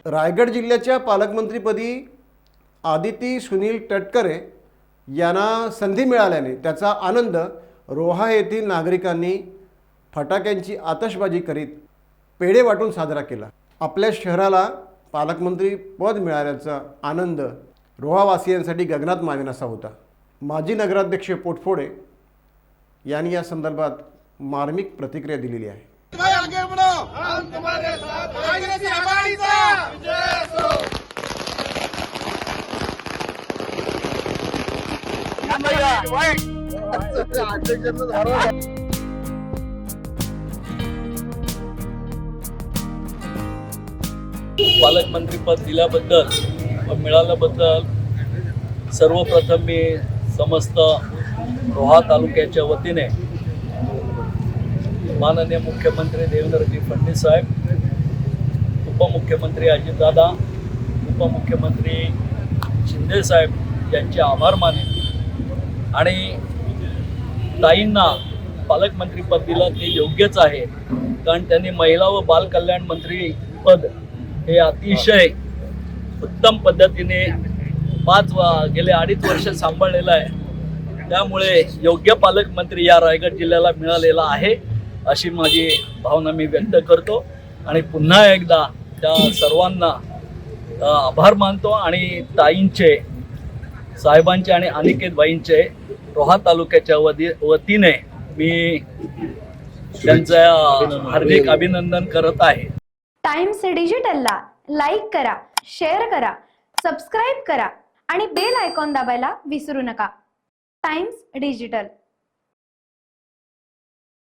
रायगड जिल्ह्याच्या पालकमंत्रीपदी आदिती सुनील तटकरे यांना संधी मिळाल्याने त्याचा आनंद रोहा येथील नागरिकांनी फटाक्यांची आतषबाजी करीत पेढे वाटून साजरा केला। आपल्या शहराला पालकमंत्री पद मिळाल्याचा आनंद रोहावासियांसाठी गगनात मावेनासा होता। माजी नगराध्यक्ष पोटफोडे यांनी या संदर्भात मार्मिक प्रतिक्रिया दिलेली आहे। आगे बढ़ो, हम तुम्हारे साथ हैं। कांग्रेस आघाडीचा विजय असो। पालकमंत्री पद दिल्याबद्दल व मिळाल्याबद्दल सर्वप्रथम मी समस्त रोहा तालुक्याच्या वतीने माननीय मुख्यमंत्री देवेंद्रजी फडणवीस साहेब, उपमुख्यमंत्री अजितदादा, उपमुख्यमंत्री शिंदे साहेब यांचे आभार मानेन आणि ताईंना पालकमंत्रीपद दिलं ते योग्यच आहे, कारण त्यांनी महिला व बालकल्याण मंत्री पद हे अतिशय उत्तम पद्धतीने गेले 2.5 वर्ष सांभाळलेलं आहे। त्यामुळे योग्य पालकमंत्री या रायगड जिल्ह्याला मिळालेला आहे अशी माझी भावना मी व्यक्त करतो आणि पुन्हा एकदा त्या सर्वांना आभार मानतो आणि ताईंचे, साहेबांचे आणि अनिकेतबाईंचे रोहा तालुक्याच्या वतीने मी त्यांचं हार्दिक अभिनंदन करत आहे। टाइम्स डिजिटलला लाईक करा, शेअर करा, सबस्क्राईब करा आणि बेल आयकॉन दाबायला विसरू नका। Times digital.